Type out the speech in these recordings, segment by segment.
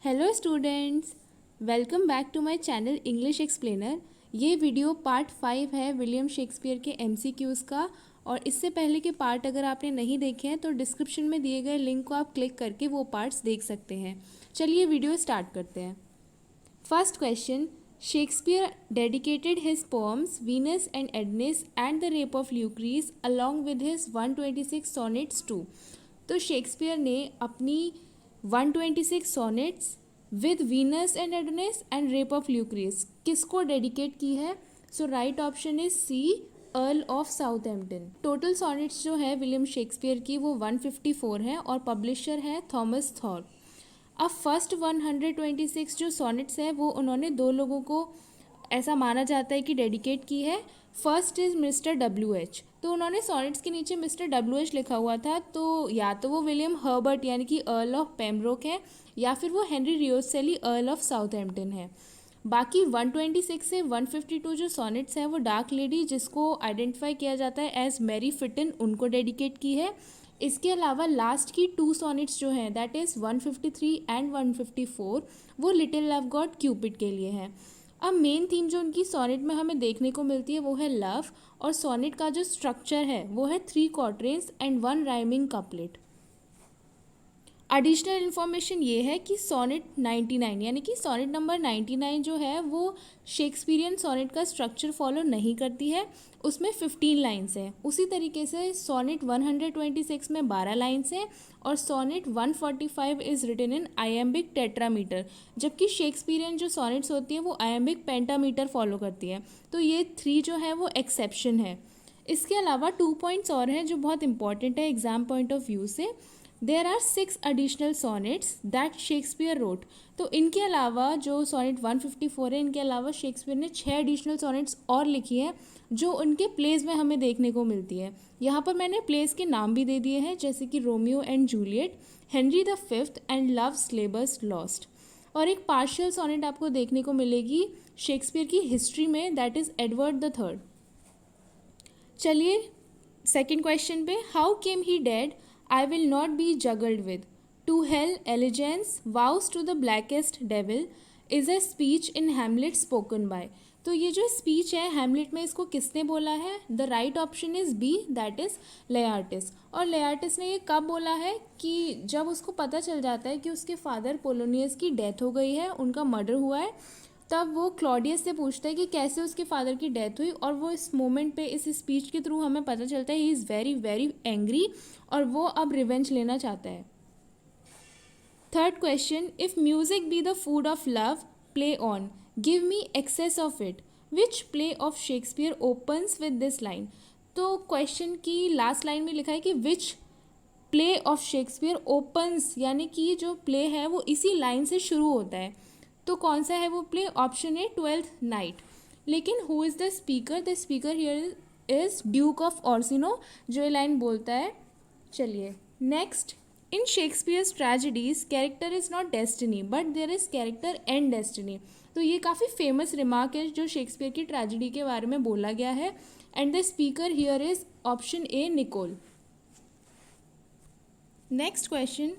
Hello students, welcome back to my channel English explainer. ये video part 5 है William Shakespeare के MCQs का। और इससे पहले के पार्ट अगर आपने नहीं देखे हैं तो डिस्क्रिप्शन में दिए गए लिंक को आप क्लिक करके वो पार्ट्स देख सकते हैं। चलिए वीडियो स्टार्ट करते हैं। First question, Shakespeare dedicated his poems Venus and Adonis and the rape of Lucrece along with his 126 sonnets to. तो शेक्सपियर ने अपनी 126 sonnets with Venus and Adonis and rape of Lucrece किसको dedicate की है? So right option is C, earl of Southampton. Total sonnets जो है William Shakespeare की वो 154 है और पब्लिशर है थॉमस थॉर्प। अब फर्स्ट 126 जो सॉनेट्स है वो उन्होंने दो लोगों को ऐसा माना जाता है कि डेडिकेट की है। First is mister WH। तो उन्होंने सॉनेट्स के नीचे मिस्टर WH लिखा हुआ था, तो या तो वो विलियम हर्बर्ट यानी कि अर्ल ऑफ पेम्ब्रोक है या फिर वो हेनरी रियोसेली अर्ल ऑफ साउथहैम्पटन है। बाकी 126 से 152 जो सॉनेट्स हैं वो डार्क लेडी, जिसको आइडेंटिफाई किया जाता है एज मैरी फिटन, उनको डेडिकेट की है। इसके अलावा लास्ट की 2 सॉनेट्स जो हैं दैट इज़ 153 एंड 154 वो लिटिल लव गॉड क्यूपिड के लिए हैं। अब मेन थीम जो उनकी सोनेट में हमें देखने को मिलती है वो है लव, और सोनेट का जो स्ट्रक्चर है वो है 3 quatrains and 1 rhyming couplet. Additional information ये है कि सोनेट 99 यानी कि सोनेट नंबर 99 जो है वो शेक्सपियरियन सोनेट का स्ट्रक्चर फॉलो नहीं करती है। उसमें 15 लाइन्स हैं। उसी तरीके से सोनेट 126 में 12 लाइन्स हैं और sonnet 145 is written in iambic tetrameter, जबकि शेक्सपियरियन जो सोनेट्स होती हैं वो आयम्बिक पेंटामीटर फॉलो करती हैं। तो ये 3 जो है वो एक्सेप्शन है। इसके अलावा 2 पॉइंट्स और हैं जो बहुत इंपॉर्टेंट है एग्जाम पॉइंट ऑफ व्यू से। There are 6 additional sonnets that Shakespeare wrote। तो इनके अलावा जो सोनेट 154 है, इनके अलावा शेक्सपियर ने 6 एडिशनल सॉनेट्स और लिखी हैं जो उनके प्लेज में हमें देखने को मिलती है। यहाँ पर मैंने प्लेज के नाम भी दे दिए हैं, जैसे कि Romeo and Juliet, Henry the fifth and love's labour's lost. और एक पार्शियल सॉनेट आपको देखने को मिलेगी शेक्सपियर की हिस्ट्री में, that is Edward the third. चलिए सेकेंड क्वेश्चन पे, how came he dead I will not be juggled with. To hell allegiance vows to the blackest devil is a speech in Hamlet spoken by. तो ये जो speech है Hamlet में, इसको किसने बोला है? The right option is B, that is Laertes. और लेआर्टिस ने ये कब बोला है? कि जब उसको पता चल जाता है कि उसके फादर पोलोनियस की डेथ हो गई है, उनका मर्डर हुआ है, तब वो क्लॉडियस से पूछता है कि कैसे उसके फादर की डेथ हुई। और वो इस मोमेंट पे, इस स्पीच के थ्रू हमें पता चलता है he is very very angry और वो अब रिवेंज लेना चाहता है। Third question, if music be the food of love play on give me excess of it, which play of Shakespeare opens with this line. तो क्वेश्चन की last line में लिखा है कि which play of Shakespeare opens, यानी कि जो play है वो इसी लाइन से शुरू होता है। तो कौन सा है वो play? Option A 12th night. लेकिन who is the speaker? The speaker here is Duke of Orsino, जो ये लाइन बोलता है। चलिए next, in Shakespeare's tragedies character is not destiny but there is character and destiny. तो ये काफ़ी famous remark है जो शेक्सपियर की ट्रेजेडी के बारे में बोला गया है। And the speaker here is option A निकोल। Next question,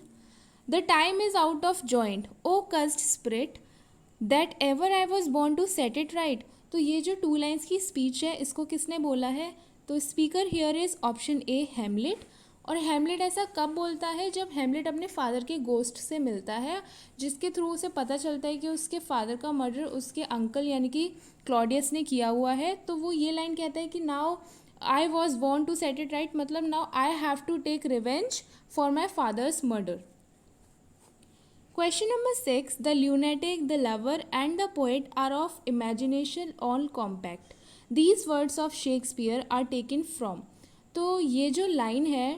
the time is out of joint O cursed spirit that ever I was born to set it right. तो ये जो 2 लाइन्स की स्पीच है इसको किसने बोला है? तो speaker here is option A Hamlet. और हैमलेट ऐसा कब बोलता है? जब हैमलेट अपने फादर के गोस्ट से मिलता है, जिसके थ्रू उसे पता चलता है कि उसके फादर का मर्डर उसके अंकल यानी कि क्लॉडियस ने किया हुआ है। तो वो ये लाइन कहता है कि now I was born to set it right, मतलब now I have to take revenge for my father's murder. Question number 6, the lunatic, the lover and the poet are of imagination all compact. These words of Shakespeare are taken from. तो ये जो line है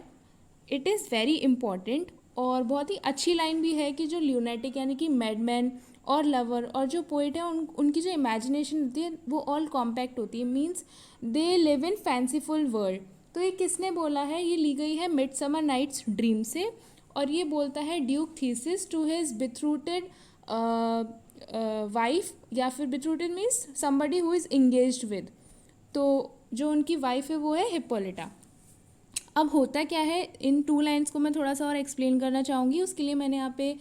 it is very important और बहुत ही अच्छी line भी है कि जो ल्यूनेटिक यानी कि मैडमैन और लवर और जो पोइट है उनकी जो इमेजिनेशन होती है वो ऑल कॉम्पैक्ट होती है, means they live in fanciful world. तो ये किसने बोला है? ये ली गई है मिडसमर नाइट्स ड्रीम से और ये बोलता है duke Theseus to his betrothed wife, या फिर betrothed means somebody who is engaged with. तो जो उनकी वाइफ है वो है हिप्पोलिटा। अब होता क्या है, इन 2 लाइन्स को मैं थोड़ा सा और एक्सप्लेन करना चाहूँगी, उसके लिए मैंने यहाँ पे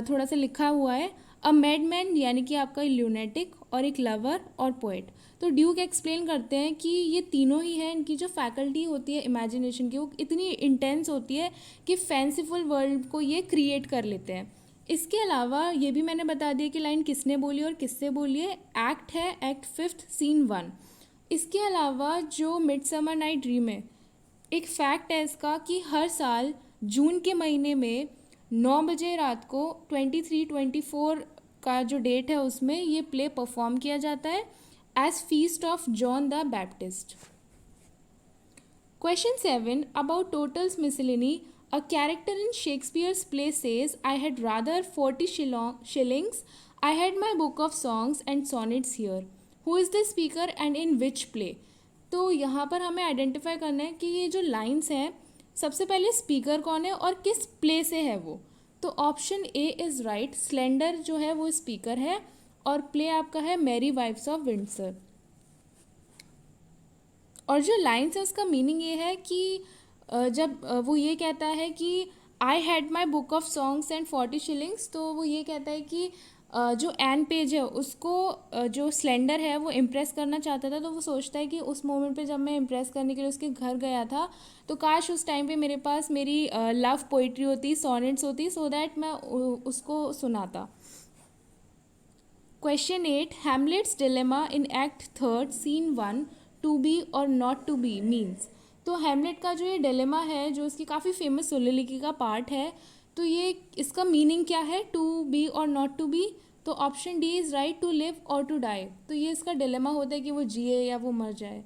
थोड़ा सा लिखा हुआ है। अ मैडमैन यानी कि आपका ल्यूनेटिक, और एक लवर और पोएट। तो ड्यूक एक्सप्लेन करते हैं कि ये तीनों ही हैं, इनकी जो फैकल्टी होती है इमेजिनेशन की वो इतनी इंटेंस होती है कि फैंसीफुल वर्ल्ड को ये क्रिएट कर लेते हैं। इसके अलावा ये भी मैंने बता दिया कि लाइन किसने बोली और किससे बोली है। एक्ट है एक्ट 5 सीन 1। इसके अलावा जो मिडसमर नाइट ड्रीम है, एक फैक्ट है इसका कि हर साल जून के महीने में 9 बजे रात को 23-24 का जो डेट है उसमें ये प्ले परफॉर्म किया जाता है as feast of John the Baptist. Question 7 about totals miscellany. A character in Shakespeare's play says, I had rather 40 shillings. I had my book of songs and sonnets here. Who is the speaker and in which play? तो यहाँ पर हमें identify करना है कि ये जो lines हैं, सबसे पहले स्पीकर कौन है और किस प्ले से है वो। तो option A is right, slender जो है वो स्पीकर है और प्ले आपका है मेरी वाइफ्स ऑफ विंडसर। और जो लाइन्स है उसका मीनिंग ये है कि जब वो ये कहता है कि I had my book of songs and 40 shillings, तो वो ये कहता है कि जो एन पेज है उसको जो स्लेंडर है वो इम्प्रेस करना चाहता था। तो वो सोचता है कि उस मोमेंट पे जब मैं इम्प्रेस करने के लिए उसके घर गया था तो काश उस टाइम पे मेरे पास मेरी लव पोइट्री होती, सोनेट्स होती, सो दैट मैं उसको सुनाता। Question 8 Hamlet's dilemma in Act 3 Scene 1 to be or not to be means। तो हेमलेट का जो ये डिलेमा है, जो इसकी काफ़ी फेमस सोलिलिकी का पार्ट है, तो ये इसका मीनिंग क्या है, टू बी और नॉट टू बी। तो option D is right, to live और टू डाई। तो ये इसका डिलेमा होता है कि वो जिए या वो मर जाए।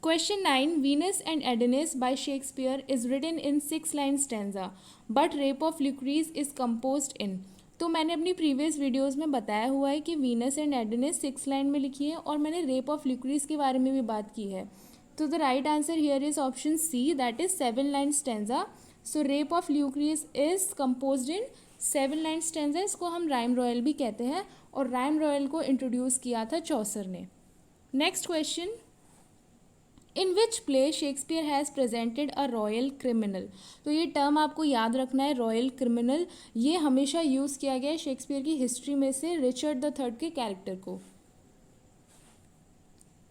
Question 9 Venus and Adonis by Shakespeare is written in 6-line stanza, but Rape of Lucrece is composed in। तो मैंने अपनी प्रीवियस वीडियोस में बताया हुआ है कि वीनस एंड एडोनिस 6 लाइन में लिखी है और मैंने रेप ऑफ ल्यूक्रीज के बारे में भी बात की है। तो the right answer here is option C, that is 7-line stanza. So rape of Lucrece is composed in 7-line stanza. इसको हम राइम रॉयल भी कहते हैं और राइम रॉयल को इंट्रोड्यूस किया था चौसर ने। Next question, in which play Shakespeare has presented a royal criminal. तो ये टर्म आपको याद रखना है, रॉयल क्रिमिनल। ये हमेशा यूज़ किया गया है शेक्सपियर की हिस्ट्री में से रिचर्ड द थर्ड के कैरेक्टर को।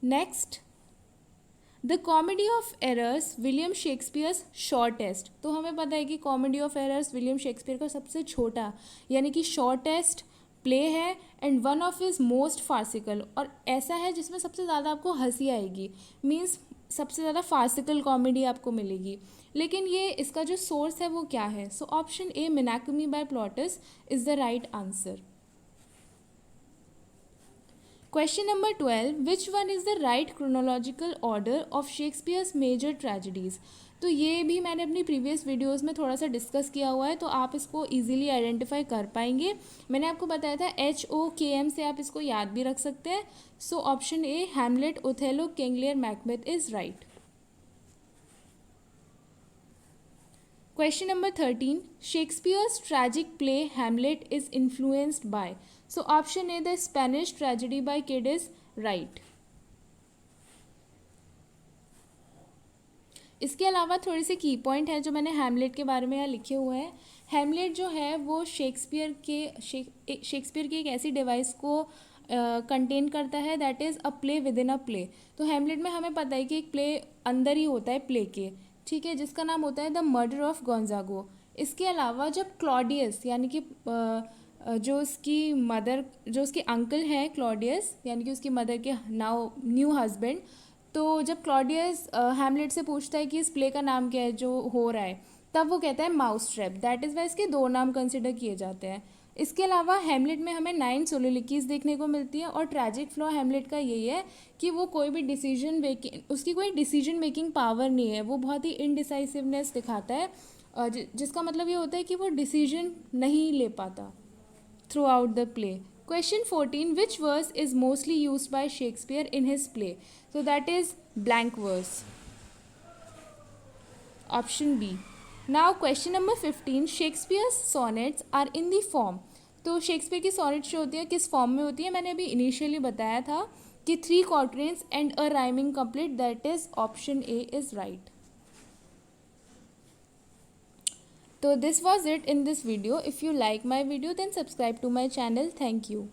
Next, the comedy of errors William Shakespeare's shortest. तो हमें पता है कि comedy of errors William Shakespeare का सबसे छोटा यानी कि शॉर्टेस्ट प्ले है and one of his most farcical, और ऐसा है जिसमें सबसे ज़्यादा आपको हंसी आएगी, मीन्स सबसे ज़्यादा फार्सिकल कॉमेडी आपको मिलेगी। लेकिन ये इसका जो सोर्स है वो क्या है। So option A Menaechmi by Plautus is the right answer. Question number 12 which one is the right chronological order of Shakespeare's major tragedies. तो ये भी मैंने अपनी प्रीवियस वीडियोस में थोड़ा सा डिस्कस किया हुआ है, तो आप इसको इजीली आइडेंटिफाई कर पाएंगे। मैंने आपको बताया था HOKM से आप इसको याद भी रख सकते हैं। So option A Hamlet, Othello, King Lear, Macbeth is right. Question number 13 Shakespeare's tragic play Hamlet is influenced by. So option A the Spanish tragedy by Kyd is right. इसके अलावा थोड़े से की पॉइंट हैं जो मैंने हैमलेट के बारे में यहाँ लिखे हुए हैं। हैमलेट जो है वो शेक्सपियर की एक ऐसी डिवाइस को कंटेन करता है that is a play with in a play. तो हैमलेट में हमें पता है कि एक प्ले अंदर ही होता है प्ले के, ठीक है, जिसका नाम होता है द मर्डर ऑफ गोंजागो। इसके अलावा जब क्लॉडियस यानी कि जो उसके अंकल हैं क्लॉडियस यानी कि उसकी मदर के नाउ न्यू हस्बैंड, तो जब क्लॉडियस हैमलेट से पूछता है कि इस प्ले का नाम क्या है जो हो रहा है, तब वो कहता है mouse trap. That is why इसके 2 नाम कंसिडर किए जाते हैं। इसके अलावा हैमलेट में हमें 9 सोलोलिकीज़ देखने को मिलती है और ट्रैजिक फ्लॉ हैमलेट का यही है कि वो कोई भी उसकी कोई डिसीजन मेकिंग पावर नहीं है, वो बहुत ही इनडिसाइसिवनेस दिखाता है, जिसका मतलब ये होता है कि वो डिसीजन नहीं ले पाता through out the play. Question 14 which verse is mostly used by Shakespeare in his play? So that is blank verse. Option B. Now question number 15 Shakespeare's sonnets are in the form. तो Shakespeare की sonnets जो होती है किस form में होती है, मैंने अभी इनिशियली बताया था कि 3 quatrains and a rhyming couplet, that is option A is right. तो this was it in this video. If you like my video then subscribe to my channel. Thank you.